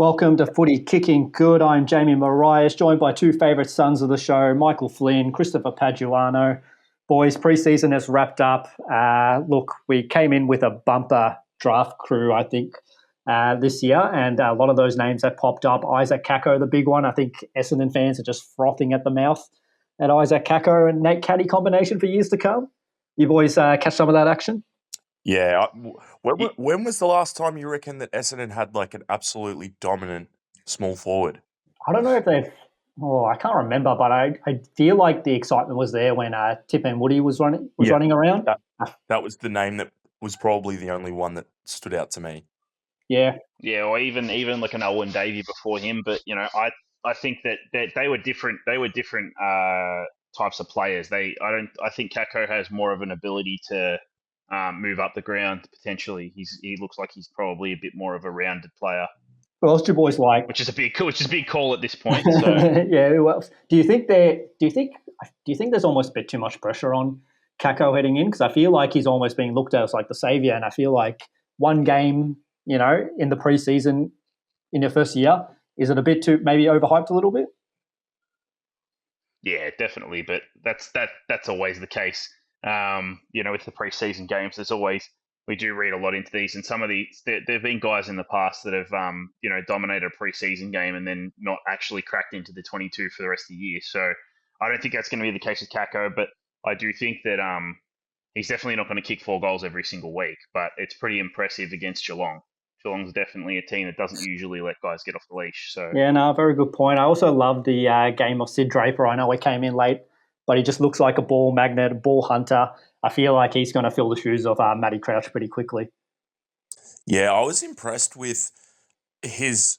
Welcome to Footy Kicking Good. I'm Jamie Marias, joined by two favourite sons of the show, Michael Flynn, Christopher Paduano. Boys, pre-season has wrapped up. Look, we came in with a bumper draft crew, I think, this year, and a lot of those names that popped up. Isaac Kako, the big one. I think Essendon fans are just frothing at the mouth at Isaac Kako and Nate Caddy combination for years to come. You boys catch some of that action? Yeah. When was the last time you reckon that Essendon had like an absolutely dominant small forward? I don't know if they've. Oh, I can't remember, but I feel like the excitement was there when Tip and Woody was running around. That was the name that was probably the only one that stood out to me. Yeah, or even like an Owen Davey before him. But I think that they were different. They were different types of players. I think Kako has more of an ability to move up the ground potentially. He looks like he's probably a bit more of a rounded player. Who else do you boys like? Which is a big call at this point. So. Yeah, who else? Do you think there's almost a bit too much pressure on Kako heading in? Because I feel like he's almost being looked at as like the saviour, and I feel like one game, in the preseason in your first year, is it a bit too maybe overhyped a little bit? Yeah, definitely. But that's always the case. With the preseason games, we do read a lot into these, and some of these there have been guys in the past that have dominated a preseason game and then not actually cracked into the 22 for the rest of the year. So I don't think that's going to be the case with Kako, but I do think that he's definitely not going to kick 4 goals every single week, but it's pretty impressive against Geelong. Geelong's definitely a team that doesn't usually let guys get off the leash. So yeah, no, very good point. I also love the game of Sid Draper. I know he came in late, but he just looks like a ball magnet, a ball hunter. I feel like he's going to fill the shoes of Matty Crouch pretty quickly. Yeah, I was impressed with his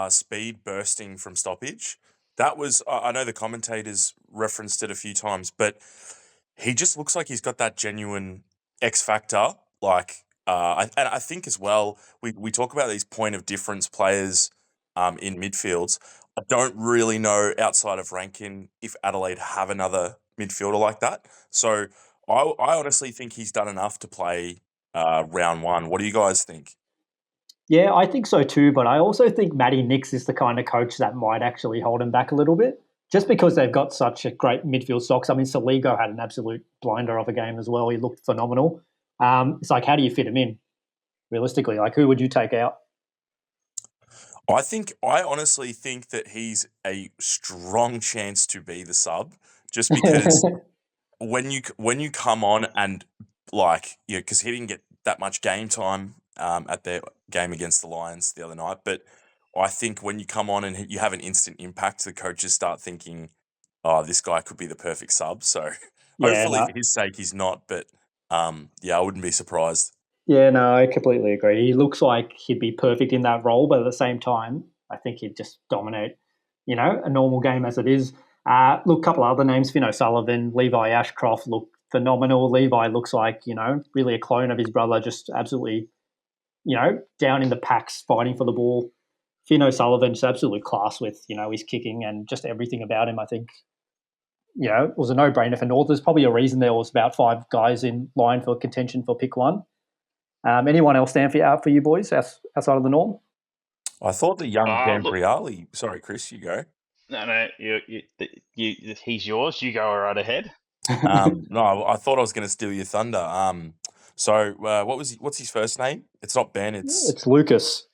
speed bursting from stoppage. That was, I know the commentators referenced it a few times, but he just looks like he's got that genuine X factor. Like, and I think as well, we talk about these point of difference players in midfields. I don't really know outside of Rankin if Adelaide have another midfielder like that. So I honestly think he's done enough to play round one. What do you guys think? Yeah, I think so too, but I also think Matty Nix is the kind of coach that might actually hold him back a little bit, just because they've got such a great midfield stocks. I mean, Saligo had an absolute blinder of a game as well. He looked phenomenal. It's like, how do you fit him in, realistically? Like, who would you take out? I honestly think that he's a strong chance to be the sub, just because when you come on and because he didn't get that much game time at their game against the Lions the other night, but I think when you come on and you have an instant impact, the coaches start thinking, oh, this guy could be the perfect sub. So hopefully for his sake he's not, but I wouldn't be surprised. Yeah, no, I completely agree. He looks like he'd be perfect in that role, but at the same time, I think he'd just dominate, a normal game as it is. Look, a couple of other names, Finn O'Sullivan, Levi Ashcroft look phenomenal. Levi looks like, really a clone of his brother, just absolutely, down in the packs fighting for the ball. Finn O'Sullivan just absolute class with, his kicking and just everything about him. I think, it was a no-brainer for North. There's probably a reason there was about 5 guys in line for contention for pick 1. Anyone else stand out for you boys outside of the norm? I thought the young Gambriali. Sorry, Chris, you go. No, he's yours. You go right ahead. No, I thought I was going to steal your thunder. So what's his first name? It's not Ben. It's Lucas.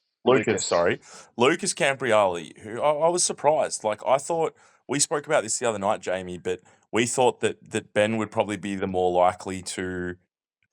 Sorry, Lucas Cambriali. Who I was surprised. Like, I thought we spoke about this the other night, Jamie, but we thought that Ben would probably be the more likely to,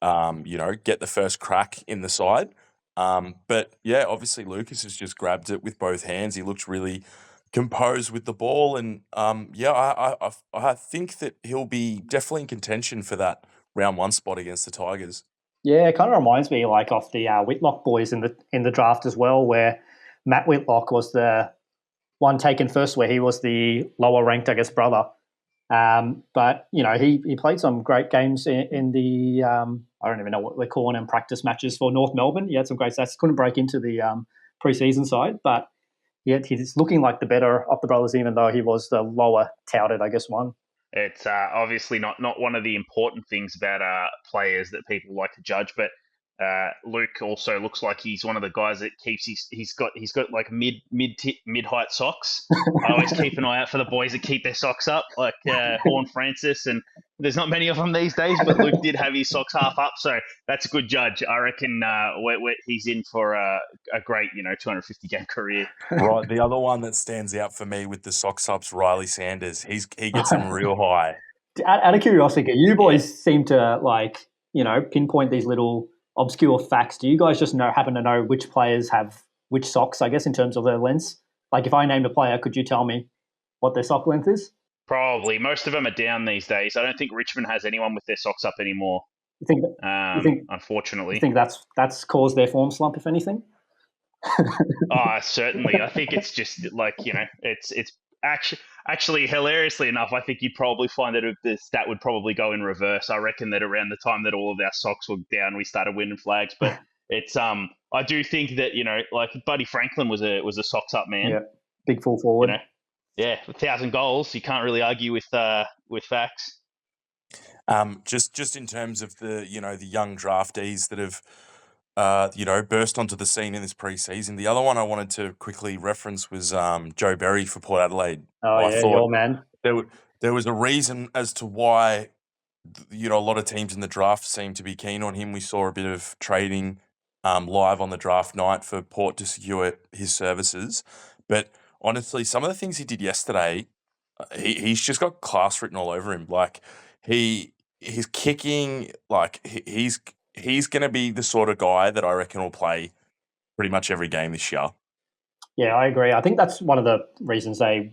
get the first crack in the side. But yeah, obviously Lucas has just grabbed it with both hands. He looks really composed with the ball, and I think that he'll be definitely in contention for that round 1 spot against the Tigers. Yeah, it kind of reminds me like of the Whitlock boys in the draft as well, where Matt Whitlock was the one taken first, where he was the lower ranked, I guess, brother. But he played some great games in the I don't even know what we're calling them, practice matches for North Melbourne. He had some great stats. Couldn't break into the preseason side, but yet he's looking like the better of the brothers, even though he was the lower touted, I guess, one. It's obviously not one of the important things about players that people like to judge, but Luke also looks like he's one of the guys that keeps he's got like mid height socks. I always keep an eye out for the boys that keep their socks up, like Horn Francis, and there's not many of them these days. But Luke did have his socks half up, so that's a good judge. I reckon he's in for a great 250 game career. Right, the other one that stands out for me with the socks up's Riley Sanders. He gets them real high. Out of curiosity, you boys seem to pinpoint these little obscure facts. Do you guys just happen to know which players have which socks, I guess, in terms of their lengths? Like if I named a player, could you tell me what their sock length is? Probably. Most of them are down these days. I don't think Richmond has anyone with their socks up anymore. You think unfortunately. You think that's caused their form slump, if anything? Certainly. I think it's just like, it's actually hilariously enough, I think you'd probably find that the stat would probably go in reverse. I reckon that around the time that all of our socks were down, we started winning flags. But it's I do think that like Buddy Franklin was a socks up man. Yeah, big full forward. 1,000 goals. You can't really argue with facts. Just in terms of the the young draftees that have burst onto the scene in this preseason. The other one I wanted to quickly reference was Joe Berry for Port Adelaide. I thought your man. There was a reason as to why a lot of teams in the draft seem to be keen on him. We saw a bit of trading live on the draft night for Port to secure his services. But honestly, some of the things he did yesterday, he's just got class written all over him. Like he's kicking, like he's going to be the sort of guy that I reckon will play pretty much every game this year. Yeah, I agree. I think that's one of the reasons they,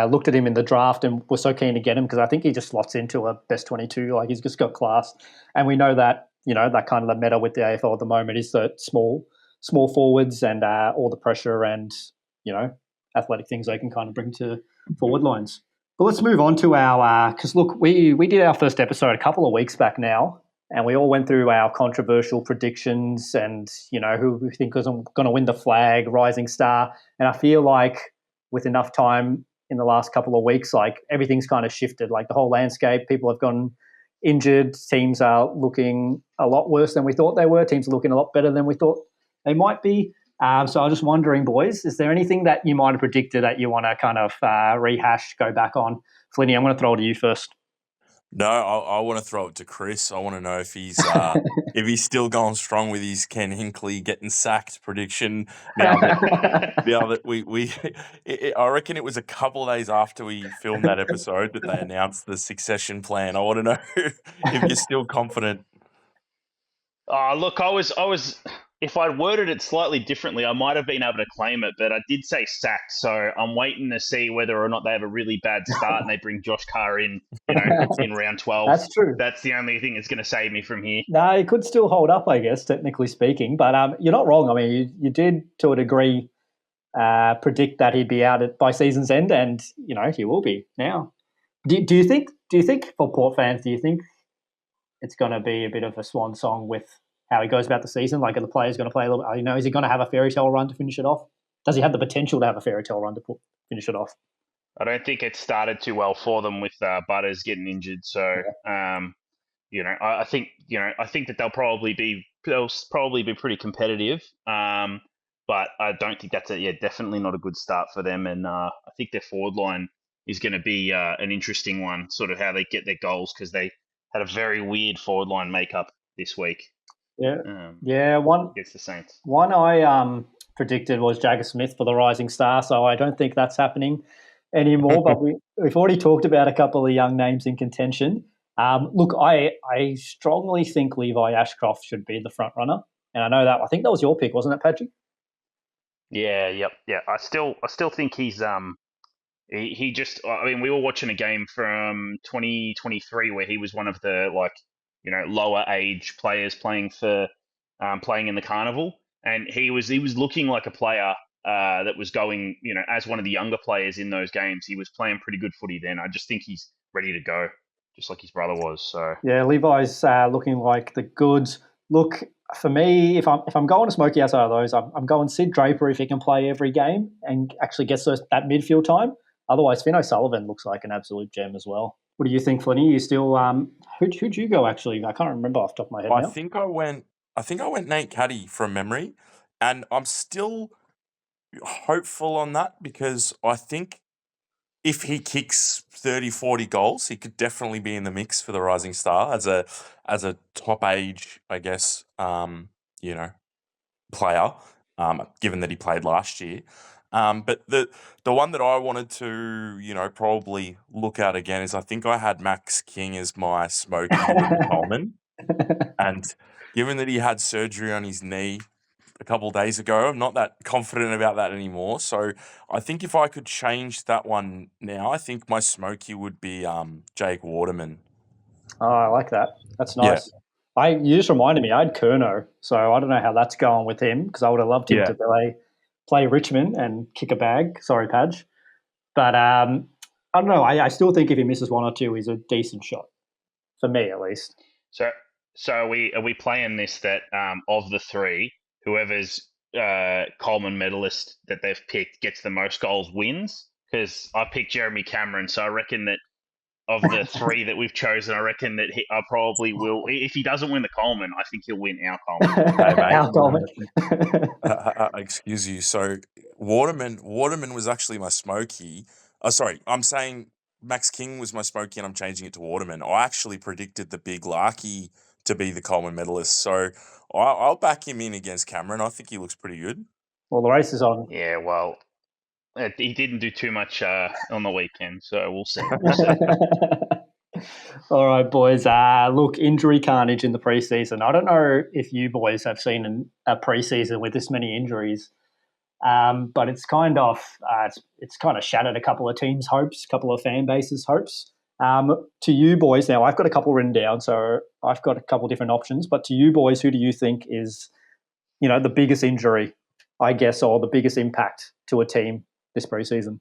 looked at him in the draft and were so keen to get him, because I think he just slots into a best 22. Like he's just got class. And we know that, that kind of the meta with the AFL at the moment is that small forwards and all the pressure and, athletic things they can kind of bring to forward lines. But let's move on to our, because look, we did our first episode a couple of weeks back now, and we all went through our controversial predictions and, who we think was going to win the flag, rising star. And I feel like with enough time in the last couple of weeks, like everything's kind of shifted, like the whole landscape, people have gone injured, teams are looking a lot worse than we thought they were, teams are looking a lot better than we thought they might be. So I was just wondering, boys, is there anything that you might have predicted that you want to kind of rehash, go back on? Flinny, I'm going to throw it to you first. No, I want to throw it to Chris. I want to know if he's if he's still going strong with his Ken Hinkley getting sacked prediction. Now that I reckon it was a couple of days after we filmed that episode that they announced the succession plan. I want to know if you're still confident. Look, I was. If I'd worded it slightly differently, I might have been able to claim it, but I did say sacked, so I'm waiting to see whether or not they have a really bad start and they bring Josh Carr in, in round 12. That's true. That's the only thing that's going to save me from here. No, it could still hold up, I guess, technically speaking, but you're not wrong. I mean, you did, to a degree, predict that he'd be out by season's end, and, he will be now. Do you think, for Port fans, do you think it's going to be a bit of a swan song with how he goes about the season? Like, are the players going to play a little bit? Is he going to have a fairy tale run to finish it off? Does he have the potential to have a fairy tale run to finish it off? I don't think it started too well for them with Butters getting injured. So, I think that they'll probably be pretty competitive. But I don't think that's definitely not a good start for them. And I think their forward line is going to be an interesting one, sort of how they get their goals, because they had a very weird forward line makeup this week. Yeah. One against the Saints. One I predicted was Jagger Smith for the rising star, so I don't think that's happening anymore. But we've already talked about a couple of young names in contention. Look, I strongly think Levi Ashcroft should be the front runner, and I know that. I think that was your pick, wasn't it, Patrick? Yeah. I still think he's he just. I mean, we were watching a game from 2023 where he was one of the lower age players playing in the carnival, and he was looking like a player that was going, as one of the younger players in those games. He was playing pretty good footy then. I just think he's ready to go, just like his brother was. So yeah, Levi's looking like the goods. Look, for me, if I'm going to Smokey outside of those, I'm going Sid Draper if he can play every game and actually gets that midfield time. Otherwise, Finn O'Sullivan looks like an absolute gem as well. What do you think, Flinny? You still who'd you go actually? I can't remember off the top of my head I now. think I went. I think I went Nate Caddy from memory, and I'm still hopeful on that because I think if he kicks 30, 40 goals, he could definitely be in the mix for the Rising Star as a top age, I guess. Player, given that he played last year. But the one that I wanted to, probably look at again is I think I had Max King as my smoky to win the Coleman. And given that he had surgery on his knee a couple of days ago, I'm not that confident about that anymore. So I think if I could change that one now, I think my smoky would be Jake Waterman. Oh, I like that. That's Yeah. nice. You just reminded me, I had Kerno, so I don't know how that's going with him because I would have loved him Yeah. to play Richmond and kick a bag. Sorry, Padge. But I don't know. I still think if he misses one or two, he's a decent shot for me, at least. So are we playing this that of the three, whoever's Coleman medalist that they've picked gets the most goals wins? Because I picked Jeremy Cameron, so I reckon that of the three that we've chosen, I reckon that I probably will. If he doesn't win the Coleman, I think he'll win our Coleman. Hey, mate. Our Coleman. Excuse you. So Waterman was actually my smoky. Sorry, I'm saying Max King was my smoky, and I'm changing it to Waterman. I actually predicted the big Larky to be the Coleman medalist, so I'll back him in against Cameron. I think he looks pretty good. Well, the race is on. Yeah, well, he didn't do too much on the weekend, so we'll see. We'll see. All right, boys. Look, injury carnage in the preseason. I don't know if you boys have seen a preseason with this many injuries, but it's kind of shattered a couple of teams' hopes, a couple of fan bases' hopes. To you boys, now I've got a couple written down, so I've got a couple different options. But to you boys, who do you think is, the biggest injury, I guess, or the biggest impact to a team this preseason?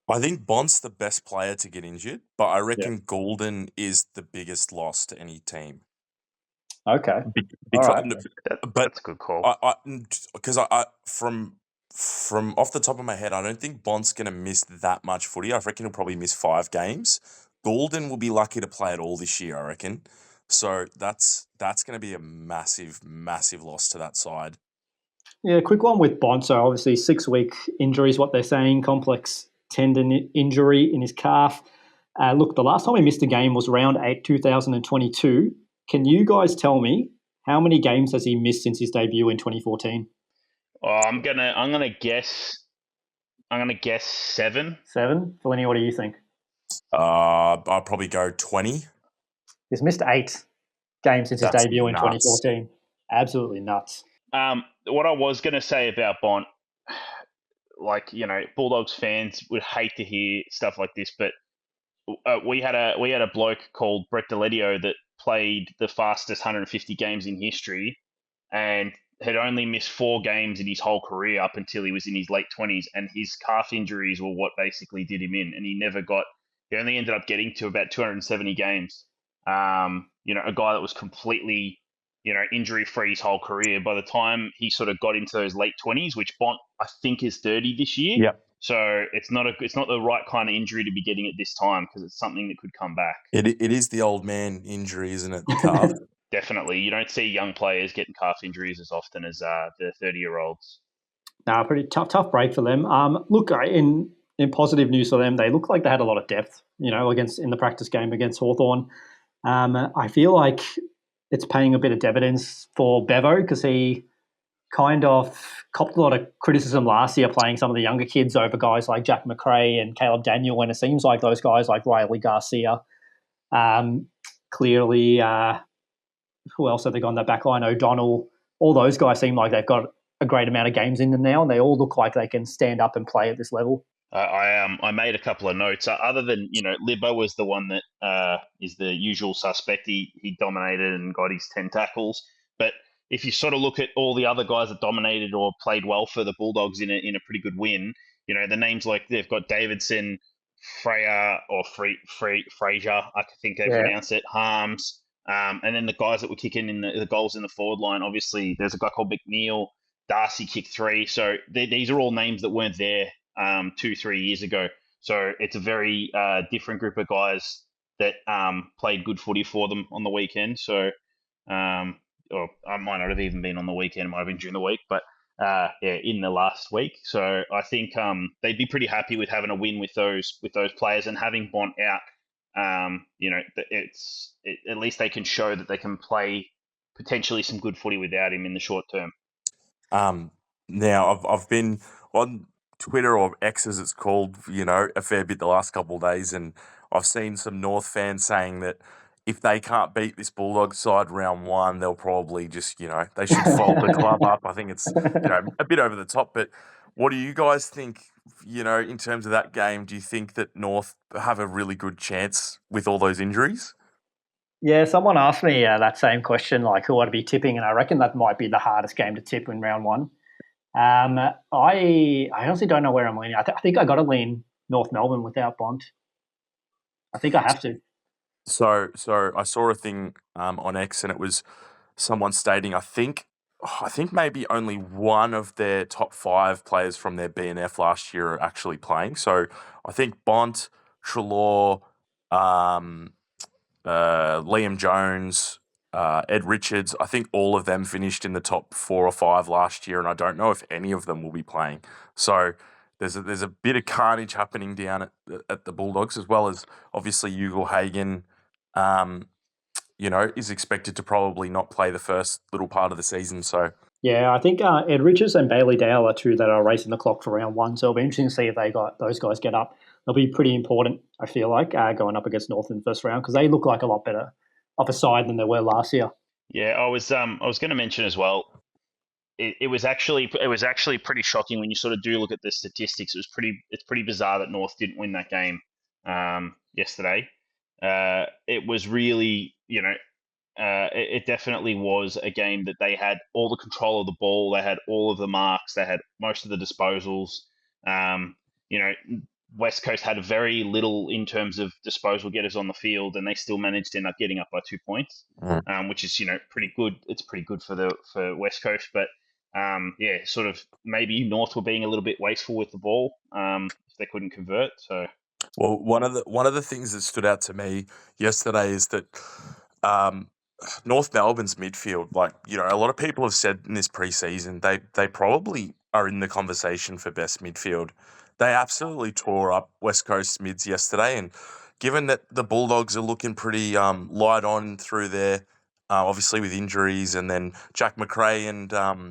I think Bond's the best player to get injured, but I reckon Yeah. Golden is the biggest loss to any team. Okay. Because, All right. That's but a good call. because I from off the top of my head, I don't think Bond's going to miss that much footy. I reckon he'll probably miss 5 games. Golden will be lucky to play it all this year, I reckon. So that's going to be a massive, massive loss to that side. Yeah, quick one with Bond. So obviously 6-week injury is what they're saying, complex tendon injury in his calf. Look, the last time he missed a game was round 8, 2022. Can you guys tell me how many games has he missed since his debut in 2014? I'm gonna guess 7. 7? Fellaini, what do you think? I'll probably go 20. He's missed 8 games since his That's debut in nuts. 2014. Absolutely nuts. What I was gonna say about Bond, like Bulldogs fans would hate to hear stuff like this, but we had a bloke called Brett Deledio that played the fastest 150 games in history, and had only missed 4 games in his whole career up until he was in his late 20s, and his calf injuries were what basically did him in, and he only ended up getting to about 270 games. A guy that was completely injury free his whole career. By the time he sort of got into those late 20s, which Bont I think is 30 this year. Yep. So it's not the right kind of injury to be getting at this time, because it's something that could come back. It is the old man injury, isn't it? The calf. Definitely. You don't see young players getting calf injuries as often as the 30-year-olds. Pretty tough break for them. Look, in positive news for them, they look like they had a lot of depth, in the practice game against Hawthorn. I feel like it's paying a bit of dividends for Bevo, because he kind of copped a lot of criticism last year playing some of the younger kids over guys like Jack McRae and Caleb Daniel, when it seems like those guys like Riley Garcia, clearly, who else have they got on that back line? O'Donnell. All those guys seem like they've got a great amount of games in them now, and they all look like they can stand up and play at this level. I made a couple of notes. Other than Libbo was the one that is the usual suspect. He dominated and got his 10 tackles. But if you sort of look at all the other guys that dominated or played well for the Bulldogs in a pretty good win, the names like they've got Davidson, Freya or Fraser, I think they pronounce it, Harms, and then the guys that were kicking in the goals in the forward line. Obviously, there's a guy called McNeil. Darcy kicked 3. So these are all names that weren't there 2-3 years ago. So it's a very different group of guys that played good footy for them on the weekend. So, or I might not have even been on the weekend; it might have been during the week, but yeah, in the last week. So I think they'd be pretty happy with having a win with those players and having Bont out. At least they can show that they can play potentially some good footy without him in the short term. Um, Now I've been on Twitter, or X as it's called, a fair bit the last couple of days, and I've seen some North fans saying that if they can't beat this Bulldogs side round one, they'll probably just, they should fold the club up. I think it's, a bit over the top. But what do you guys think, in terms of that game? Do you think that North have a really good chance with all those injuries? Yeah, someone asked me that same question, like who I'd be tipping, and I reckon that might be the hardest game to tip in round one. I honestly don't know where I'm leaning. I think I got to lean North Melbourne without Bont. I think I have to. So I saw a thing on X, and it was someone stating, I think maybe only one of their top 5 players from their BNF last year are actually playing. So I think Bont, Treloar, Liam Jones, Ed Richards, I think all of them finished in the top 4 or 5 last year, and I don't know if any of them will be playing. So there's a bit of carnage happening down at the Bulldogs, as well as obviously Ugle-Hagan, is expected to probably not play the first little part of the season. So yeah, I think Ed Richards and Bailey Dale are two that are racing the clock for round one. So it'll be interesting to see if those guys get up. They'll be pretty important, I feel like, going up against North in the first round, because they look like a lot better of a side than they were last year. Yeah, I was going to mention as well. It was actually pretty shocking when you sort of do look at the statistics. It's pretty bizarre that North didn't win that game yesterday. It was really, it definitely was a game that they had all the control of the ball. They had all of the marks. They had most of the disposals. West Coast had very little in terms of disposal getters on the field, and they still managed to end up getting up by 2 points, which is pretty good. It's pretty good for West Coast, but yeah, sort of maybe North were being a little bit wasteful with the ball if they couldn't convert. So, well, one of the things that stood out to me yesterday is that North Melbourne's midfield, a lot of people have said in this preseason they probably are in the conversation for best midfield. They absolutely tore up West Coast mids yesterday, and given that the Bulldogs are looking pretty light on through there, obviously with injuries, and then Jack McRae and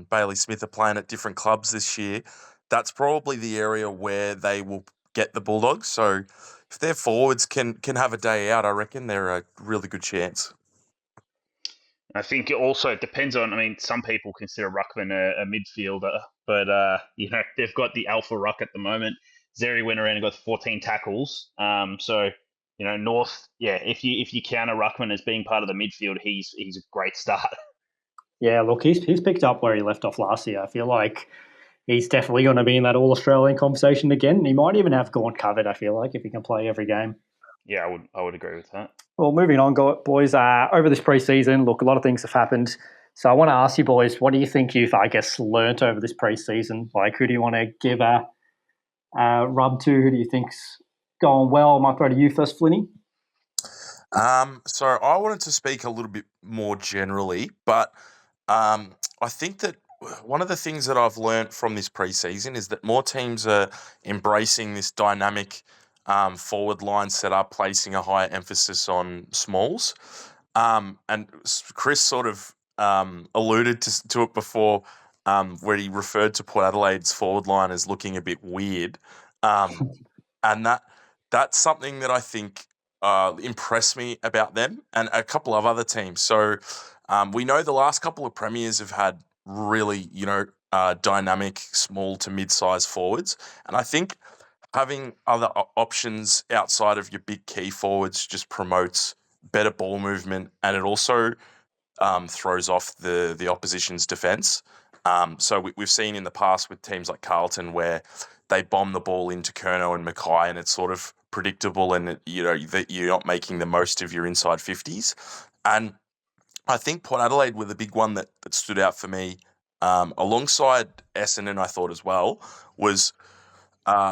Bailey Smith are playing at different clubs this year, that's probably the area where they will get the Bulldogs. So if their forwards can have a day out, I reckon they're a really good chance. I think it also depends on. I mean, some people consider Ruckman a midfielder, but they've got the alpha ruck at the moment. Zeri went around and got 14 tackles. So North, yeah, if you counter Ruckman as being part of the midfield, he's a great start. Yeah, look, he's picked up where he left off last year. I feel like he's definitely going to be in that All-Australian conversation again. He might even have Gaunt covered, I feel like, if he can play every game. Yeah, I would agree with that. Well, moving on, boys. Over this preseason, look, a lot of things have happened. So I want to ask you, boys, what do you think you've, I guess, learnt over this preseason? Like, who do you want to give a rub to? Who do you think's going well? I might throw to you first, Flinny. So I wanted to speak a little bit more generally, but I think that one of the things that I've learnt from this preseason is that more teams are embracing this dynamic forward line setup, placing a higher emphasis on smalls. And Chris sort of alluded to it before, where he referred to Port Adelaide's forward line as looking a bit weird. And that's something that I think impressed me about them and a couple of other teams. So we know the last couple of premiers have had really, dynamic small to mid-sized forwards. And I think having other options outside of your big key forwards just promotes better ball movement, and it also throws off the opposition's defence. So we've seen in the past with teams like Carlton where they bomb the ball into Curnow and Mackay, and it's sort of predictable, and that you're not making the most of your inside 50s. And I think Port Adelaide were the big one that stood out for me, alongside Essendon, I thought as well, was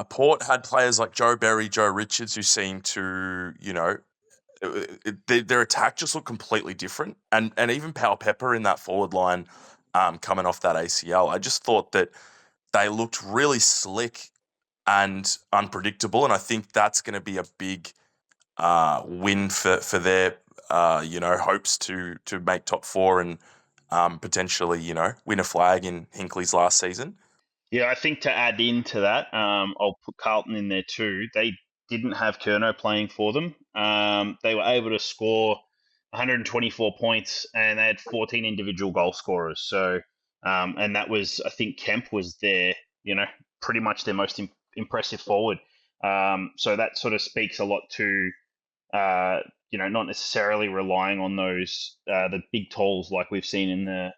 Port had players like Joe Berry, Joe Richards, who seemed to, their attack just looked completely different. And even Powell Pepper in that forward line coming off that ACL, I just thought that they looked really slick and unpredictable. And I think that's going to be a big win for their, hopes to make top four and potentially, win a flag in Hinkley's last season. Yeah, I think to add into that, I'll put Carlton in there too. They didn't have Curnow playing for them. They were able to score 124 points, and they had 14 individual goal scorers. So, and that was, I think Kemp was their, pretty much their most impressive forward. So that sort of speaks a lot to, not necessarily relying on those the big tolls like we've seen in the,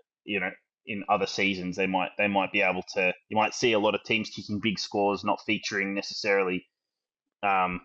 in other seasons. They might be able to. You might see a lot of teams kicking big scores, not featuring necessarily, a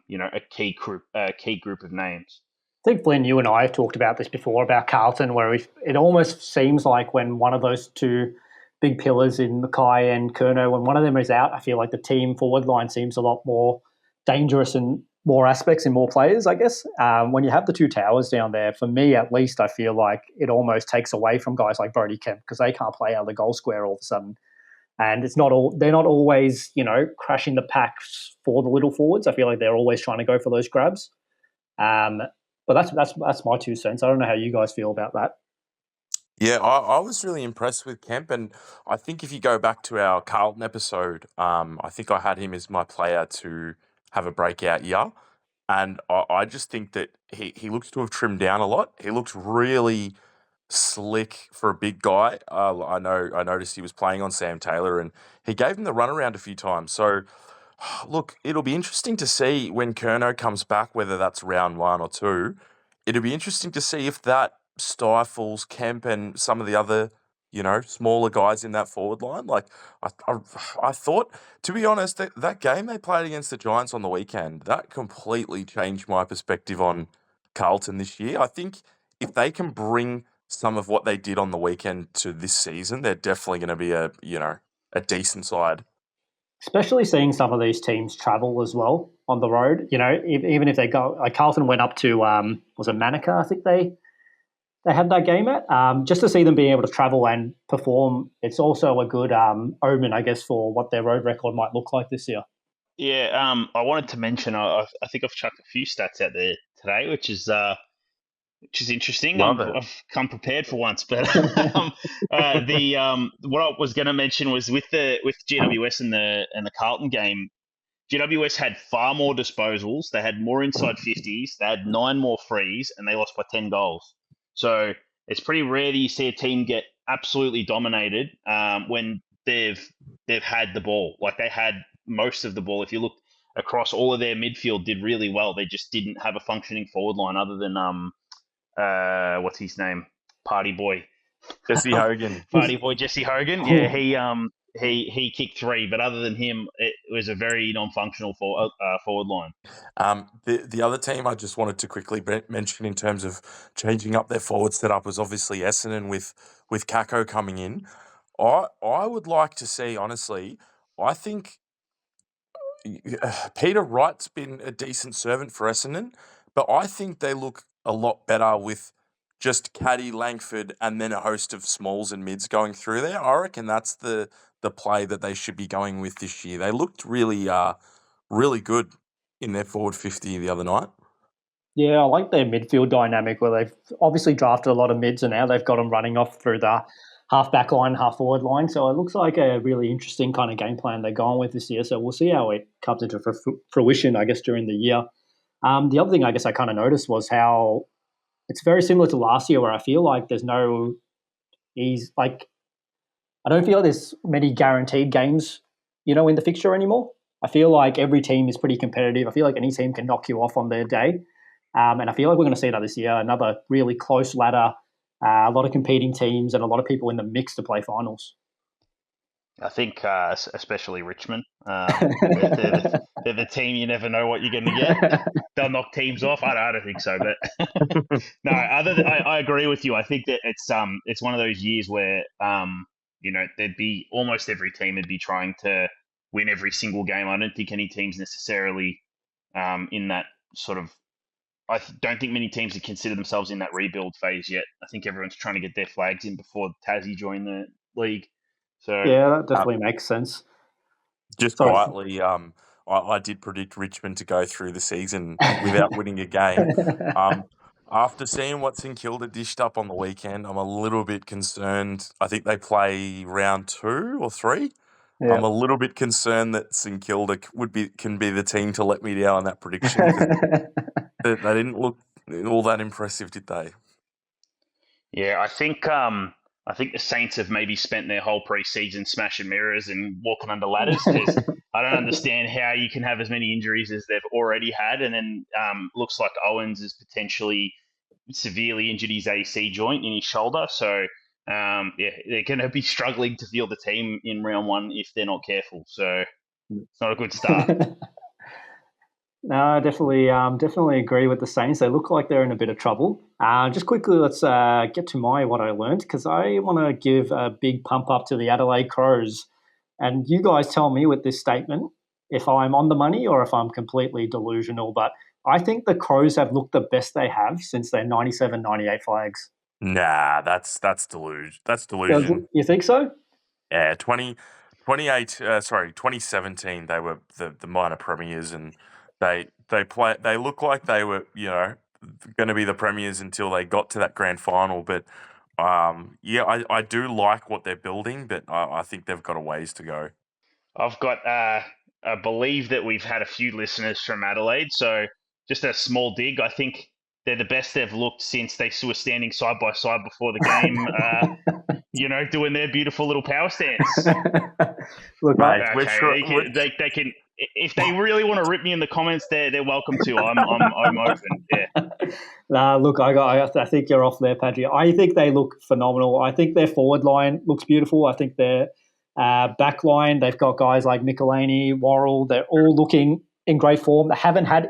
key group of names. I think, Flynn, you and I have talked about this before about Carlton, where it almost seems like when one of those two big pillars in Mackay and Curnow, when one of them is out, I feel like the team forward line seems a lot more dangerous in more aspects and more players, I guess. When you have the two towers down there, for me at least, I feel like it almost takes away from guys like Brody Kemp because they can't play out of the goal square all of a sudden. And they're not always, crashing the packs for the little forwards. I feel like they're always trying to go for those grabs. But that's my 2 cents. I don't know how you guys feel about that. Yeah, I was really impressed with Kemp, and I think if you go back to our Carlton episode, I think I had him as my player to have a breakout year, and I just think that he looks to have trimmed down a lot. He looks really slick for a big guy. I noticed he was playing on Sam Taylor, and he gave him the runaround a few times. So, look, it'll be interesting to see when Curnow comes back, whether that's round 1 or 2. It'll be interesting to see if that stifles Kemp and some of the other, smaller guys in that forward line. Like, I thought, to be honest, that game they played against the Giants on the weekend, that completely changed my perspective on Carlton this year. I think if they can bring some of what they did on the weekend to this season, they're definitely going to be a decent side. Especially seeing some of these teams travel as well on the road. Even if they go, like Carlton went up to, was it Manukau? I think they had that game at. Just to see them being able to travel and perform, it's also a good omen, I guess, for what their road record might look like this year. Yeah, I wanted to mention, I think I've chucked a few stats out there today, which is interesting. I've come prepared for once, but what I was going to mention was with GWS and the Carlton game. GWS had far more disposals. They had more inside 50s. They had 9 more frees, and they lost by 10 goals. So it's pretty rare that you see a team get absolutely dominated when they've had the ball. Like, they had most of the ball. If you look across, all of their midfield did really well. They just didn't have a functioning forward line other than what's his name? Party boy. Jesse Hogan. Party boy Jesse Hogan. Yeah, he kicked 3, but other than him, it was a very non-functional forward line. The other team I just wanted to quickly mention in terms of changing up their forward setup was obviously Essendon with Kako coming in. I would like to see, honestly, I think Peter Wright's been a decent servant for Essendon, but I think they look a lot better with just Caddy, Langford, and then a host of smalls and mids going through there. I reckon that's the play that they should be going with this year. They looked really, really good in their forward 50 the other night. Yeah, I like their midfield dynamic where they've obviously drafted a lot of mids and now they've got them running off through the half back line, half forward line. So it looks like a really interesting kind of game plan they're going with this year. So we'll see how it comes into fruition, I guess, during the year. The other thing I guess I kind of noticed was how it's very similar to last year where I feel like there's no ease. Like, I don't feel like there's many guaranteed games, in the fixture anymore. I feel like every team is pretty competitive. I feel like any team can knock you off on their day. And I feel like we're going to see that this year, another really close ladder, a lot of competing teams and a lot of people in the mix to play finals. I think especially Richmond. They're the team you never know what you're going to get. They'll knock teams off. I don't think so, but no. I agree with you. I think that it's one of those years where there'd be almost every team would be trying to win every single game. I don't think any team's necessarily in that sort of. Don't think many teams have considered themselves in that rebuild phase yet. I think everyone's trying to get their flags in before Tassie join the league. So Yeah, that definitely makes sense. Just Sorry. quietly, I did predict Richmond to go through the season without winning a game. After seeing what St Kilda dished up on the weekend, I'm a little bit concerned. I think they play round 2 or 3. Yeah. I'm a little bit concerned that St Kilda can be the team to let me down on that prediction, because they didn't look all that impressive, did they? yeah, I think the Saints have maybe spent their whole preseason smashing mirrors and walking under ladders, because I don't understand how you can have as many injuries as they've already had, and then looks like Owens is potentially severely injured his AC joint in his shoulder. So they're going to be struggling to field the team in round 1 if they're not careful. So it's not a good start. No, I definitely agree with the Saints. They look like they're in a bit of trouble. Just quickly, let's get to what I learned, because I want to give a big pump up to the Adelaide Crows. And you guys tell me with this statement if I'm on the money or if I'm completely delusional. But I think the Crows have looked the best they have since their 97-98 flags. Nah, that's delusion. That's delusion. You think so? Yeah, 2017, they were the minor premiers, and they look like they were, going to be the premiers until they got to that grand final. But I do like what they're building, but I think they've got a ways to go. I've got I believe that we've had a few listeners from Adelaide, so just a small dig. I think they're the best they've looked since they were standing side by side before the game. Doing their beautiful little power stance. Look, Mate, okay, they can. If they really want to rip me in the comments, they're welcome to. I'm open. Yeah. Look, I think you're off there, Padgy. I think they look phenomenal. I think their forward line looks beautiful. I think their back line, they've got guys like Michelini, Worrell. They're all looking in great form. They haven't had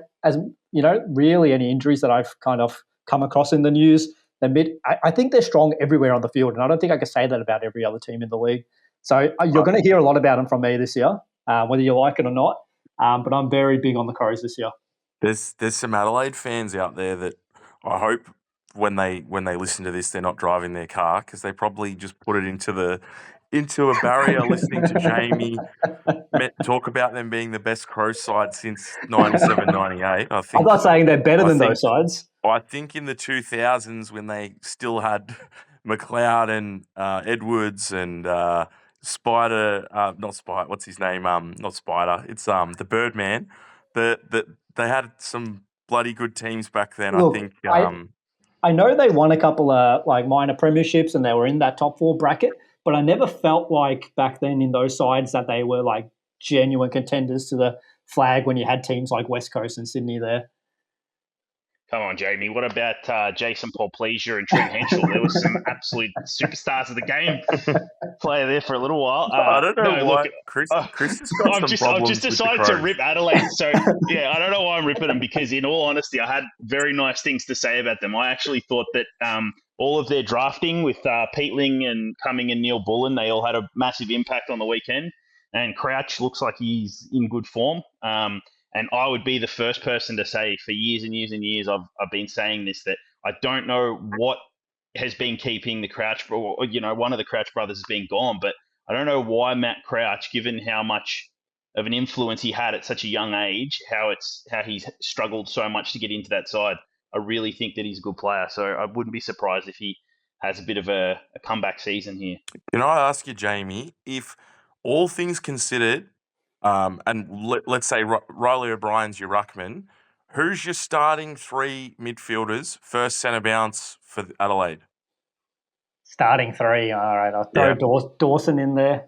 really any injuries that I've kind of come across in the news. I think they're strong everywhere on the field, and I don't think I can say that about every other team in the league. So you're going to hear a lot about them from me this year, whether you like it or not. But I'm very big on the Crows this year. There's some Adelaide fans out there that I hope when they listen to this, they're not driving their car, because they probably just put it into a barrier listening to Jamie talk about them being the best Crows side since 97-98. I'm not saying they're better than those sides. I think in the 2000s, when they still had McLeod and Edwards and Spider, not Spider, what's his name? Not Spider. It's the Birdman. That they had some bloody good teams back then. Look, I think. I know they won a couple of minor premierships and they were in that top 4 bracket, but I never felt like back then in those sides that they were like genuine contenders to the flag when you had teams like West Coast and Sydney there. Come on, Jamie. What about Jason Paul-Pleasure and Trent Henschel? There was some absolute superstars of the game play there for a little while. I don't know why. Chris has got some problems. I've just decided to rip Adelaide. So, I don't know why I'm ripping them, because in all honesty, I had very nice things to say about them. I actually thought that all of their drafting with Peatling and Cumming and Neil Bullen, they all had a massive impact on the weekend. And Crouch looks like he's in good form. And I would be the first person to say, for years and years and years, I've been saying this, that I don't know what has been keeping the Crouch, one of the Crouch brothers has been gone, but I don't know why Matt Crouch, given how much of an influence he had at such a young age, how he's struggled so much to get into that side. I really think that he's a good player, so I wouldn't be surprised if he has a bit of a comeback season here. Can I ask you, Jamie, if all things considered, and let's say Riley O'Brien's your ruckman, who's your starting 3 midfielders, first centre bounce for Adelaide? Starting 3, all right. I'll throw Dawson in there.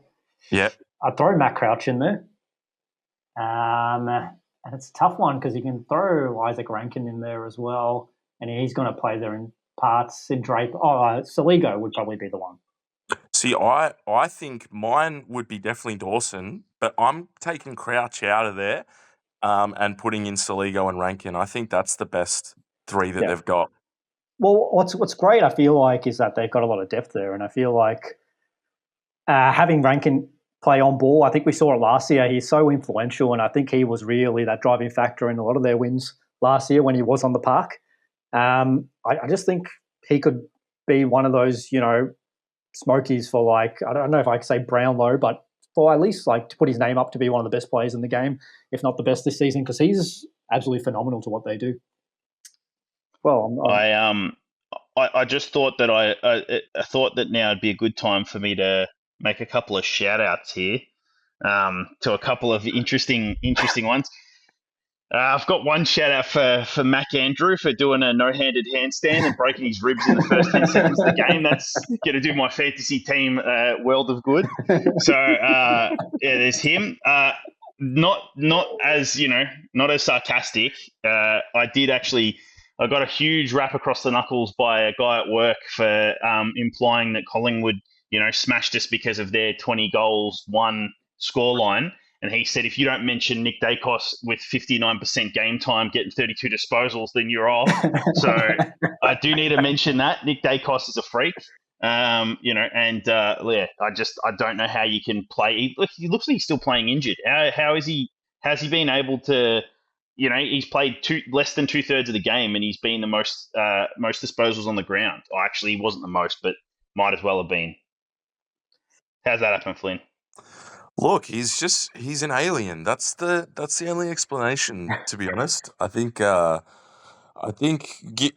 Yeah. I'll throw Matt Crouch in there. And it's a tough one because you can throw Isaac Rankin in there as well, and he's going to play there in parts. In Draper, Saligo would probably be the one. See, I think mine would be definitely Dawson, but I'm taking Crouch out of there and putting in Saligo and Rankin. I think that's the best 3 that they've got. Well, what's great, I feel like, is that they've got a lot of depth there, and I feel like having Rankin play on ball. I think we saw it last year. He's so influential, and I think he was really that driving factor in a lot of their wins last year when he was on the park. I just think he could be one of those, smokies for, like, I don't know if I could say Brownlow, but for at least like to put his name up to be one of the best players in the game, if not the best this season, because he's absolutely phenomenal to what they do. Well, I just thought that I thought that now would be a good time for me to make a couple of shout outs here to a couple of interesting ones. I've got one shout out for Mac Andrew for doing a no-handed handstand and breaking his ribs in the first 10 seconds of the game. That's going to do my fantasy team a world of good. So yeah, there's him. Not as not as sarcastic. I got a huge rap across the knuckles by a guy at work for implying that Collingwood, smashed us because of their 20 goals, one scoreline. And he said, if you don't mention Nick Dacos with 59% game time, getting 32 disposals, then you're off. So I do need to mention that. Nick Dacos is a freak. I don't know how you can play. He looks like he's still playing injured. How is he? Has he been able to? He's played less than 2/3 of the game, and he's been the most disposals on the ground. Or actually, he wasn't the most, but might as well have been. How's that happen, Flynn? Look, he's an alien. That's the only explanation, to be honest. I think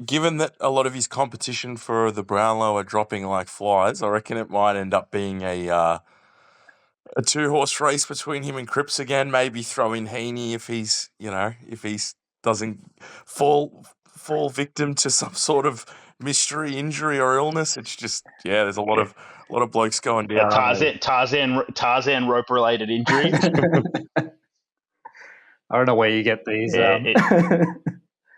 given that a lot of his competition for the Brownlow are dropping like flies, I reckon it might end up being a 2-horse race between him and Cripps again. Maybe throw in Heaney if he doesn't fall victim to some sort of mystery injury or illness. It's just there's a lot of blokes going down. Tarzan rope related injury. I don't know where you get these.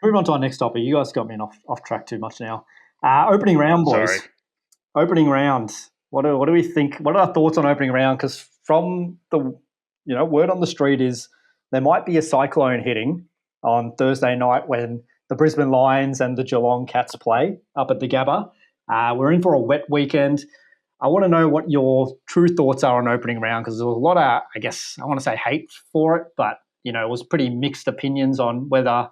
Move on to our next topic. You guys got me off track too much now. Opening round, boys. Sorry. Opening round. What do we think? What are our thoughts on opening round? Because from the word on the street is there might be a cyclone hitting on Thursday night when the Brisbane Lions and the Geelong Cats play up at the Gabba. We're in for a wet weekend. I want to know what your true thoughts are on opening round, because there was a lot of, I guess, I want to say hate for it, but it was pretty mixed opinions on whether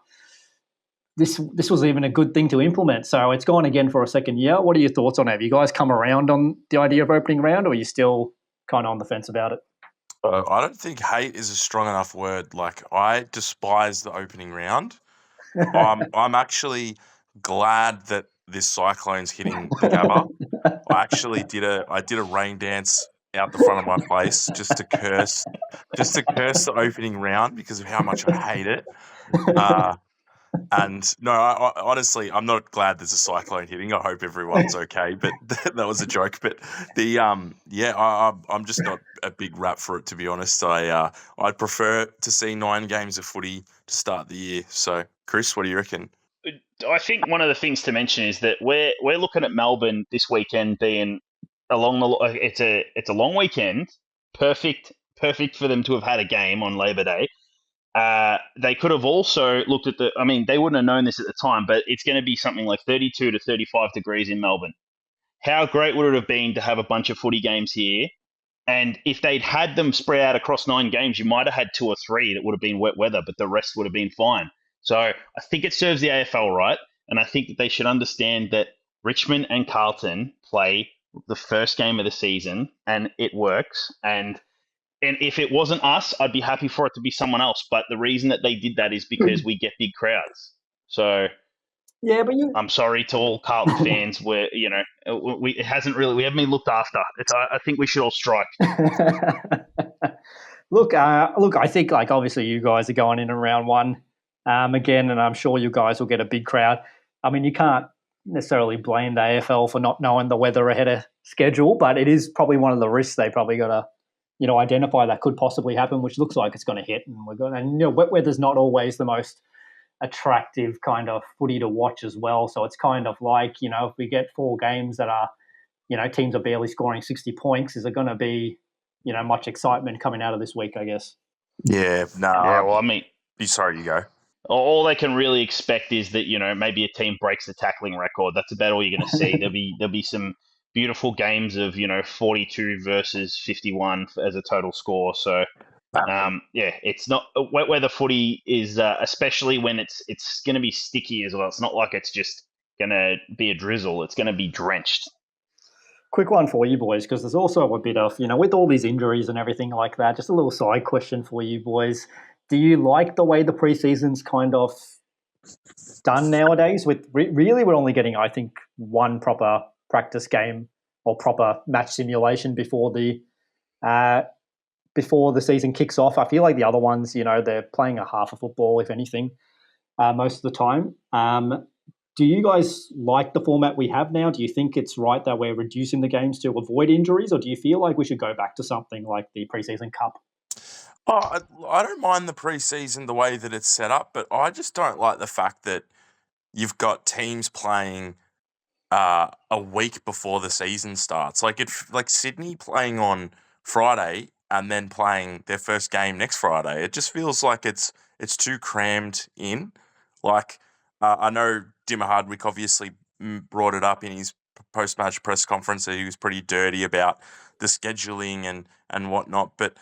this was even a good thing to implement. So it's gone again for a second year. What are your thoughts on it? Have you guys come around on the idea of opening round, or are you still kind of on the fence about it? I don't think hate is a strong enough word. Like, I despise the opening round. I'm actually glad that this cyclone's hitting the Gabba. I did a rain dance out the front of my place just to curse the opening round because of how much I hate it. And no, I honestly, I'm not glad there's a cyclone hitting. I hope everyone's okay. But that was a joke. But I'm just not a big rap for it, to be honest. I'd prefer to see 9 games of footy to start the year. So, Chris, what do you reckon? I think one of the things to mention is that we're looking at Melbourne this weekend being it's a long weekend, perfect for them to have had a game on Labor Day. They could have also looked at they wouldn't have known this at the time, but it's going to be something like 32 to 35 degrees in Melbourne. How great would it have been to have a bunch of footy games here? And if they'd had them spread out across 9 games, you might have had 2 or 3 that would have been wet weather, but the rest would have been fine. So I think it serves the AFL right, and I think that they should understand that Richmond and Carlton play the first game of the season, and it works. And if it wasn't us, I'd be happy for it to be someone else. But the reason that they did that is because we get big crowds. So yeah, but I'm sorry to all Carlton fans. We haven't been looked after. I think we should all strike. Look, I think obviously you guys are going in round 1 again, and I'm sure you guys will get a big crowd. I mean, you can't necessarily blame the AFL for not knowing the weather ahead of schedule, but it is probably one of the risks they probably got to identify that could possibly happen, which looks like it's going to hit. And wet weather's not always the most attractive kind of footy to watch as well. So it's kind of like, if we get 4 games that are, teams are barely scoring 60 points, is there going to be, much excitement coming out of this week, I guess? Yeah, no. Yeah, well, I mean... Sorry, you go. All they can really expect is that, maybe a team breaks the tackling record. That's about all you're going to see. There'll be some beautiful games of 42 versus 51 as a total score. So it's not wet weather footy is especially when it's going to be sticky as well. It's not like it's just going to be a drizzle. It's going to be drenched. Quick one for you boys, because there's also a bit of, with all these injuries and everything like that, just a little side question for you boys. Do you like the way the preseason's kind of done nowadays? With really, we're only getting, I think, one proper practice game or proper match simulation before the season kicks off. I feel like the other ones, they're playing a half of football, if anything, most of the time. Do you guys like the format we have now? Do you think it's right that we're reducing the games to avoid injuries, or do you feel like we should go back to something like the preseason cup? Oh, I don't mind the preseason the way that it's set up, but I just don't like the fact that you've got teams playing a week before the season starts. Like Sydney playing on Friday and then playing their first game next Friday. It just feels like it's too crammed in. Like I know Dimmer Hardwick obviously brought it up in his post-match press conference that he was pretty dirty about the scheduling and whatnot. But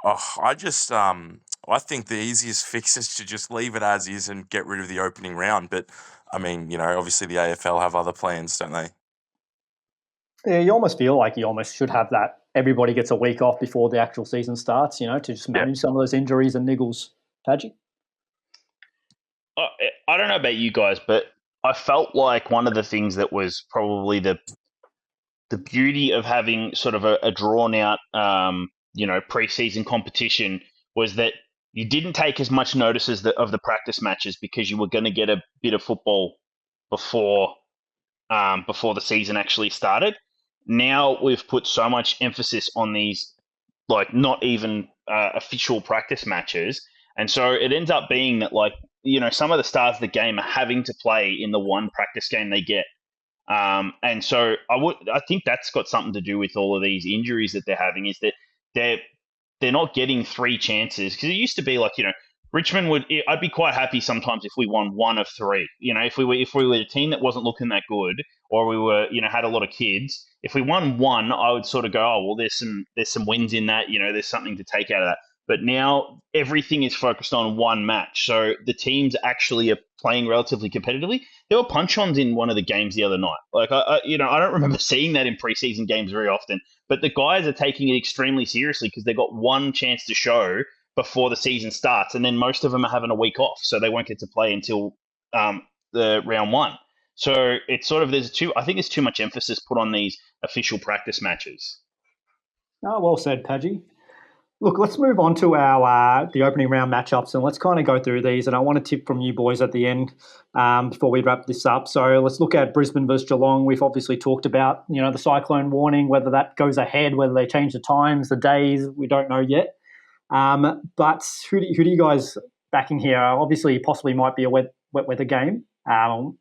I just I think the easiest fix is to just leave it as is and get rid of the opening round. But I mean, obviously the AFL have other plans, don't they? Yeah, you almost feel like you almost should have that. Everybody gets a week off before the actual season starts, to just manage some of those injuries and niggles. Padgy? I don't know about you guys, but I felt like one of the things that was probably the beauty of having sort of a drawn out, preseason competition was that you didn't take as much notice of the practice matches because you were going to get a bit of football before the season actually started. Now we've put so much emphasis on these, like not even official practice matches, and so it ends up being that some of the stars of the game are having to play in the one practice game they get. And so I think that's got something to do with all of these injuries that they're having, is that they're not getting three chances, because it used to be like, Richmond I'd be quite happy sometimes if we won one of three. If we were a team that wasn't looking that good, or we were, had a lot of kids, if we won one, I would sort of go, oh well, there's some wins in that, there's something to take out of that. But now everything is focused on one match, so the teams actually are playing relatively competitively. There were punch-ons in one of the games the other night. Like I don't remember seeing that in preseason games very often. But the guys are taking it extremely seriously because they got one chance to show before the season starts, and then most of them are having a week off, so they won't get to play until the round one. So it's sort of I think there's too much emphasis put on these official practice matches. Oh, well said, Padgy. Look, let's move on to our the opening round matchups, and let's kind of go through these. And I want a tip from you boys at the end before we wrap this up. So let's look at Brisbane versus Geelong. We've obviously talked about the cyclone warning, whether that goes ahead, whether they change the times, the days. We don't know yet. But who do you guys backing here? Obviously, possibly might be a wet weather game, and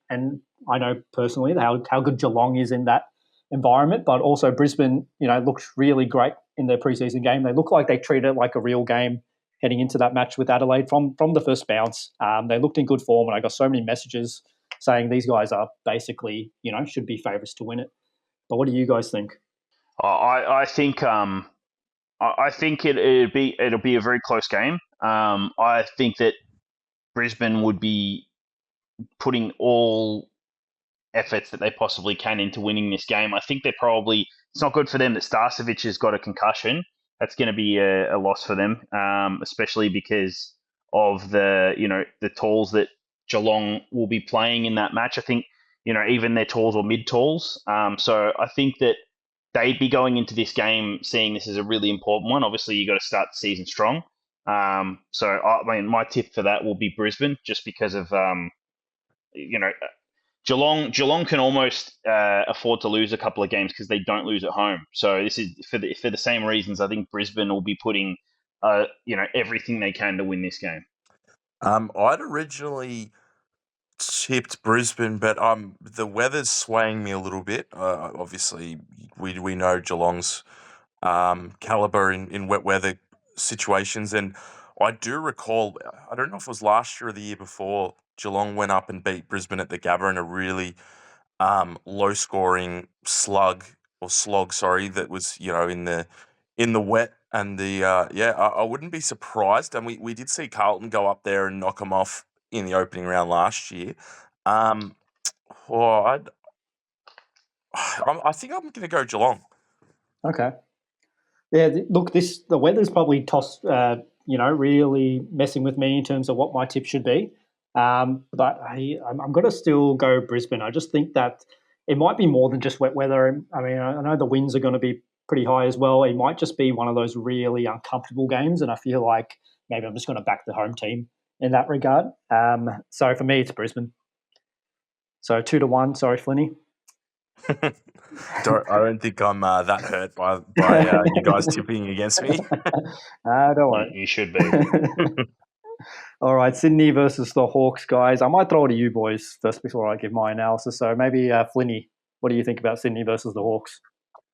I know personally how good Geelong is in that environment, but also Brisbane, looked really great in their preseason game. They look like they treated it like a real game heading into that match with Adelaide from the first bounce. They looked in good form, and I got so many messages saying these guys are basically, should be favourites to win it. But what do you guys think? I think it'll be a very close game. I think that Brisbane would be putting all efforts that they possibly can into winning this game. I think it's not good for them that Starcevic has got a concussion. That's going to be a loss for them, especially because of the talls that Geelong will be playing in that match. I think even their talls or mid talls. So I think that they'd be going into this game seeing this as a really important one. Obviously, you got to start the season strong. So I mean, my tip for that will be Brisbane, just because of Geelong can almost afford to lose a couple of games because they don't lose at home. So this is for the same reasons. I think Brisbane will be putting everything they can to win this game. I'd originally tipped Brisbane, but the weather's swaying me a little bit. Obviously, we know Geelong's caliber in wet weather situations, and I do recall, I don't know if it was last year or the year before, Geelong went up and beat Brisbane at the Gabba in a really low-scoring slug or slog, sorry, that was in the wet and the I wouldn't be surprised. And we did see Carlton go up there and knock them off in the opening round last year. Well, I think I'm going to go Geelong. Okay. Yeah, look, the weather's probably really messing with me in terms of what my tip should be. But I'm going to still go Brisbane. I just think that it might be more than just wet weather. I mean, I know the winds are going to be pretty high as well. It might just be one of those really uncomfortable games, and I feel like maybe I'm just going to back the home team in that regard. So for me, it's Brisbane. So 2-1. Sorry, Flinny. I don't think I'm that hurt by you guys tipping against me. Don't worry. You should be. All right, Sydney versus the Hawks, guys. I might throw it to you boys first before I give my analysis. So maybe Flinny, what do you think about Sydney versus the Hawks?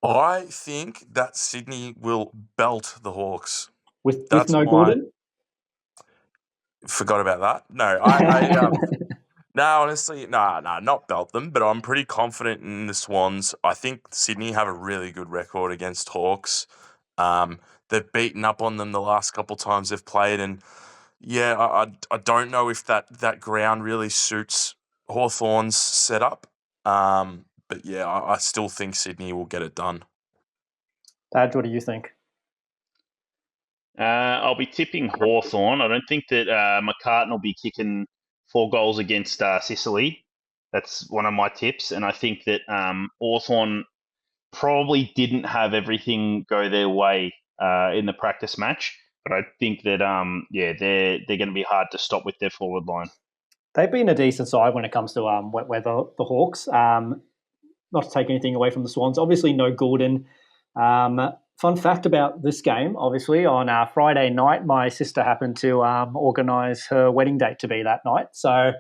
I think that Sydney will belt the Hawks. With no Gordon? Forgot about that. No, no, honestly, not belt them, but I'm pretty confident in the Swans. I think Sydney have a really good record against Hawks. They've beaten up on them the last couple times they've played, and I don't know if that ground really suits Hawthorn's setup. But yeah, I still think Sydney will get it done. Badge, what do you think? I'll be tipping Hawthorn. I don't think that McCartan will be kicking 4 goals against Sicily. That's one of my tips. And I think that Hawthorn probably didn't have everything go their way in the practice match. But I think that, they're going to be hard to stop with their forward line. They've been a decent side when it comes to wet weather, the Hawks. Not to take anything away from the Swans. Obviously, no Gordon. Fun fact about this game, obviously, on Friday night, my sister happened to organise her wedding date to be that night. So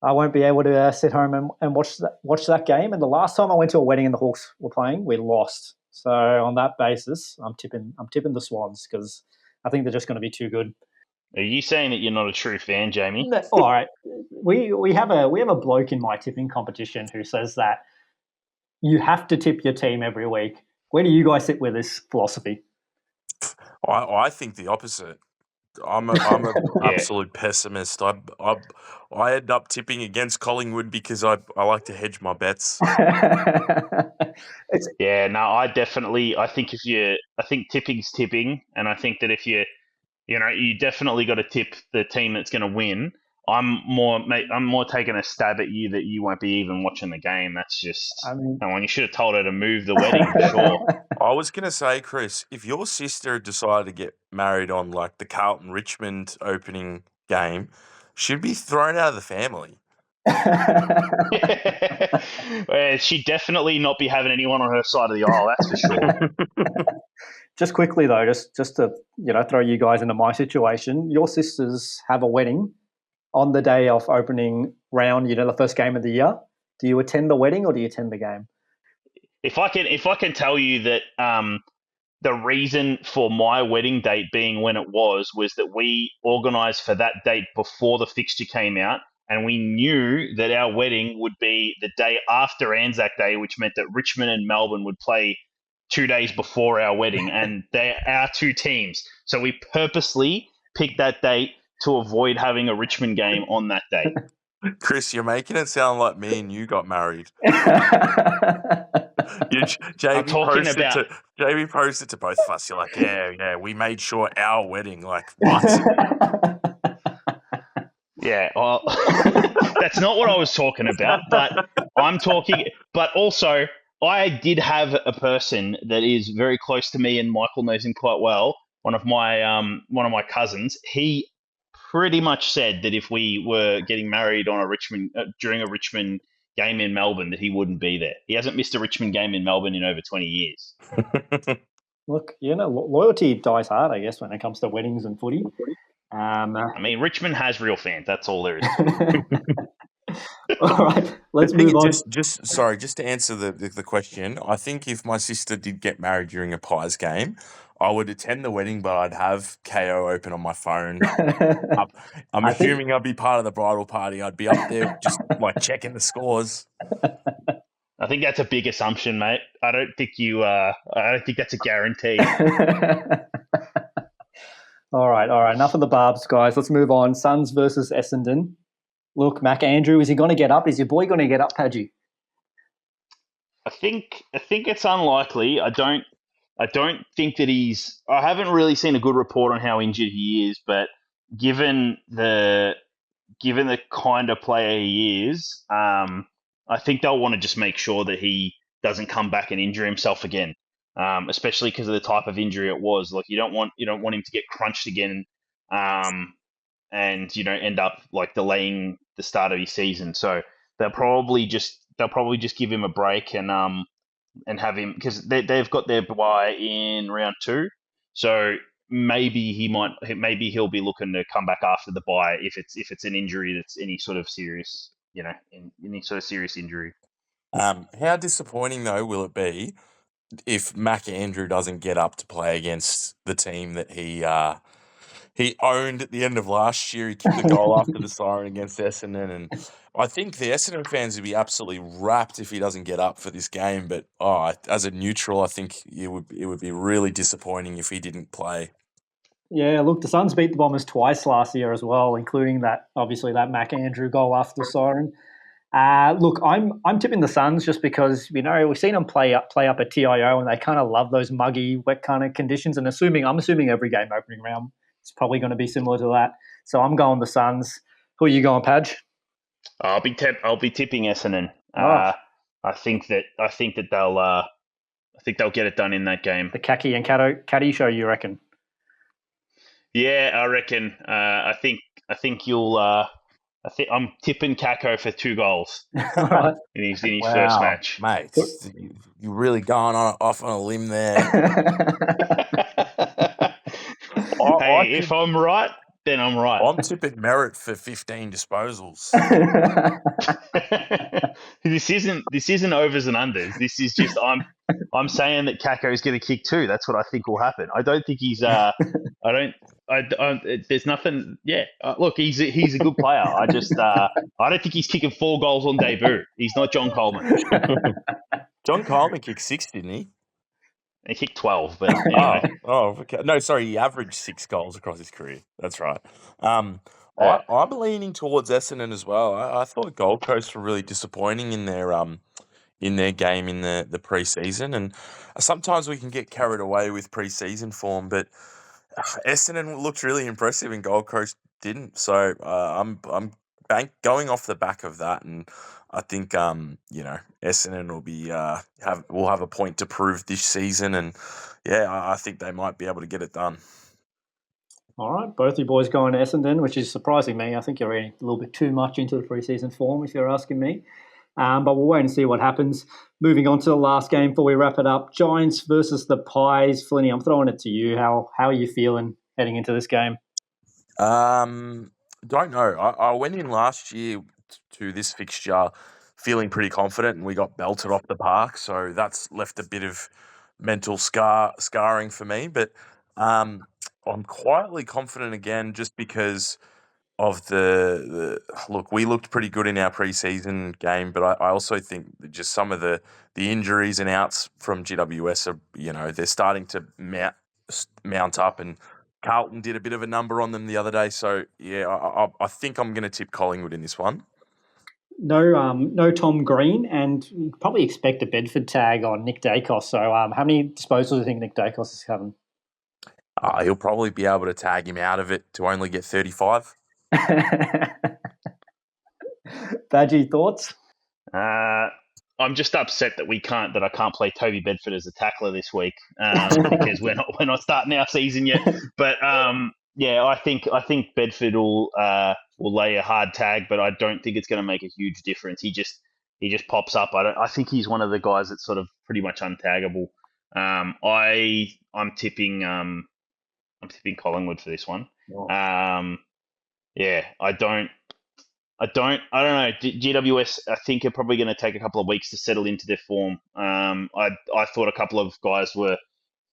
I won't be able to sit home and watch that game. And the last time I went to a wedding and the Hawks were playing, we lost. So on that basis, I'm tipping the Swans because I think they're just going to be too good. Are you saying that you're not a true fan, Jamie? No, all right. We have a bloke in my tipping competition who says that you have to tip your team every week. Where do you guys sit with this philosophy? I think the opposite. I'm an absolute pessimist. I end up tipping against Collingwood because I like to hedge my bets. I think tipping's tipping, and I think that if you definitely got to tip the team that's going to win. I'm more taking a stab at you that you won't be even watching the game. That's just, you should have told her to move the wedding for sure. I was going to say, Chris, if your sister decided to get married on like the Carlton Richmond opening game, she'd be thrown out of the family. She'd definitely not be having anyone on her side of the aisle, that's for sure. Just quickly though, just to throw you guys into my situation, your sisters have a wedding on the day of opening round, the first game of the year. Do you attend the wedding or do you attend the game? If I can tell you that the reason for my wedding date being when it was that we organised for that date before the fixture came out, and we knew that our wedding would be the day after Anzac Day, which meant that Richmond and Melbourne would play 2 days before our wedding, and they're our two teams. So we purposely picked that date to avoid having a Richmond game on that day. Chris, you're making it sound like me and you got married. Jamie posted to both of us. You're like, yeah, we made sure our wedding, like, what? Yeah, well, that's not what I was talking about, but but also I did have a person that is very close to me, and Michael knows him quite well. One of my cousins, he pretty much said that if we were getting married on during a Richmond game in Melbourne, that he wouldn't be there. He hasn't missed a Richmond game in Melbourne in over 20 years. Look, loyalty dies hard, I guess, when it comes to weddings and footy. Richmond has real fans. That's all there is. All right, let's move on. Just to answer the question, I think if my sister did get married during a Pies game, I would attend the wedding, but I'd have KO open on my phone. I'm assuming I'd be part of the bridal party. I'd be up there just like checking the scores. I think that's a big assumption, mate. don't think you. I don't think that's a guarantee. All right. Enough of the barbs, guys. Let's move on. Suns versus Essendon. Look, Mac Andrew, is he going to get up? Is your boy going to get up, Padgy? I think it's unlikely. I don't think that he's. I haven't really seen a good report on how injured he is, but given the kind of player he is, I think they'll want to just make sure that he doesn't come back and injure himself again. Especially because of the type of injury it was. Like you don't want him to get crunched again, and end up like delaying the start of his season. So they'll probably just give him a break and have him, because they've got their bye in round 2. So maybe he'll be looking to come back after the bye if it's an injury that's any sort of serious, any sort of serious injury. How disappointing though will it be if Mac Andrew doesn't get up to play against the team that he owned at the end of last year? He kicked the goal after the siren against Essendon, and I think the Essendon fans would be absolutely wrapped if he doesn't get up for this game. But as a neutral, I think it would be really disappointing if he didn't play. Yeah, look, the Suns beat the Bombers twice last year as well, including that Mac Andrew goal after the siren. Look, I'm tipping the Suns just because we've seen them play up at TIO, and they kind of love those muggy, wet kind of conditions. And I'm assuming every game opening round it's probably going to be similar to that. So I'm going the Suns. Who are you going, Padge? I'll be tipping Essendon. Oh. I think that they'll get it done in that game. The Kaki and Caddy show, you reckon? Yeah, I reckon. I think you'll. I'm tipping Kako for 2 goals Right. in his first match, mate. You're really going off on a limb there. If I'm right, then I'm right. I'm tipping Merritt for 15 disposals. This isn't overs and unders. This is just I'm saying that Kako is going to kick 2. That's what I think will happen. I don't think he's. There's nothing. Yeah, look, he's a good player. I don't think he's kicking 4 goals on debut. He's not John Coleman. John Coleman kicked 6, didn't he? He kicked 12, but anyway. Okay. No, sorry, he averaged 6 goals across his career. That's right. I'm leaning towards Essendon as well. I thought Gold Coast were really disappointing in their game in the preseason, and sometimes we can get carried away with preseason form, but Essendon looked really impressive and Gold Coast didn't. So I'm going off the back of that, and I think Essendon will have a point to prove this season, and I think they might be able to get it done. All right, both you boys going to Essendon, which is surprising me. I think you're reading a little bit too much into the preseason form, if you're asking me. But we'll wait and see what happens. Moving on to the last game before we wrap it up, Giants versus the Pies. Flinny, I'm throwing it to you. How are you feeling heading into this game? Don't know. I went in last year to this fixture feeling pretty confident, and we got belted off the park, so that's left a bit of mental scarring for me. But I'm quietly confident again, just because of the look. We looked pretty good in our preseason game, but I also think that just some of the injuries and outs from GWS are, they're starting to mount up, and Carlton did a bit of a number on them the other day. So I think I'm going to tip Collingwood in this one. No Tom Green, and you probably expect a Bedford tag on Nick Dacos. So how many disposals do you think Nick Dacos is having? He'll probably be able to tag him out of it to only get 35. Badgie, thoughts? I'm just upset that I can't play Toby Bedford as a tackler this week because we're not starting our season yet. But I think Bedford will lay a hard tag, but I don't think it's going to make a huge difference. He just pops up. I think he's one of the guys that's sort of pretty much untaggable. I'm tipping Collingwood for this one. Wow. I don't know. GWS, I think, are probably going to take a couple of weeks to settle into their form. I thought a couple of guys were.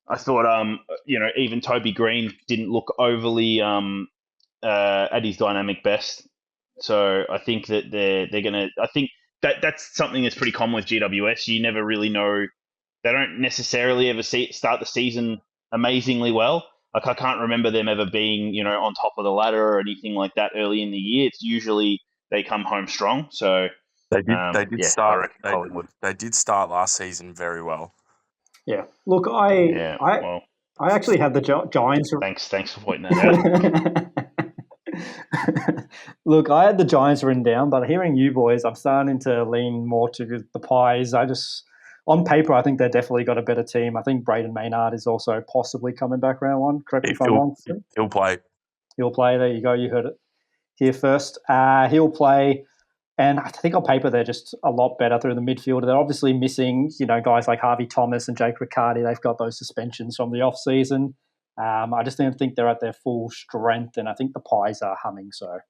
I thought, even Toby Green didn't look overly at his dynamic best. So I think that they're going to. I think that's something that's pretty common with GWS. You never really know they don't necessarily ever start the season amazingly well. Like, I can't remember them ever being, on top of the ladder or anything like that early in the year. It's usually they come home strong. So, They did yeah, I start. reckon Collingwood. They did start last season very well. Yeah. Look, Yeah, I well, I actually had the Giants. thanks for pointing that out. Look, I had the Giants written down, but hearing you boys, I'm starting to lean more to the Pies. On paper, I think they've definitely got a better team. I think Braden Maynard is also possibly coming back round one. Correct me if I'm wrong. He'll play. He'll play. There you go. You heard it here first. He'll play. And I think on paper they're just a lot better through the midfield. They're obviously missing, guys like Harvey Thomas and Jake Riccardi. They've got those suspensions from the off season. I just don't think they're at their full strength, and I think the Pies are humming. So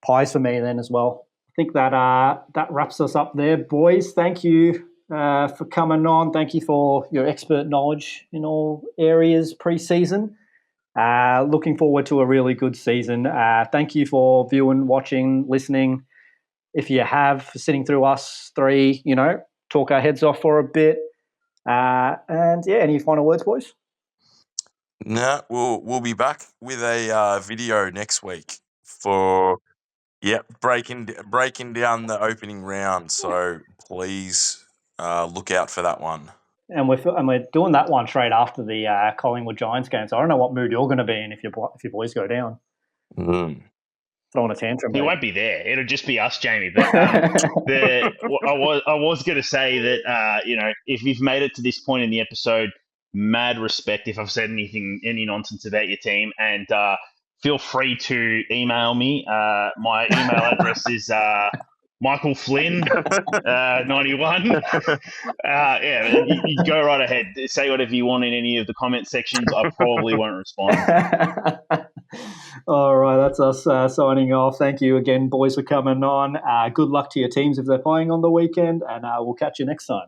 Pies for me then as well. I think that wraps us up there, boys. Thank you for coming on. Thank you for your expert knowledge in all areas pre-season. Looking forward to a really good season. Thank you for viewing, watching, listening. If you have, sitting through us three, talk our heads off for a bit. And yeah, any final words, boys? No, we'll be back with a video next week for breaking down the opening round. So please look out for that one. And we're doing that one straight after the Collingwood Giants game. So I don't know what mood you're going to be in if your boys go down. Throwing a tantrum. He won't be there. It'll just be us, Jamie. But I was going to say that if you've made it to this point in the episode, mad respect if I've said any nonsense about your team, and feel free to email me. My email address is Michael Flynn 91. You go right ahead. Say whatever you want in any of the comment sections. I probably won't respond. All right, that's us signing off. Thank you again, boys, for coming on. Good luck to your teams if they're playing on the weekend, and we'll catch you next time.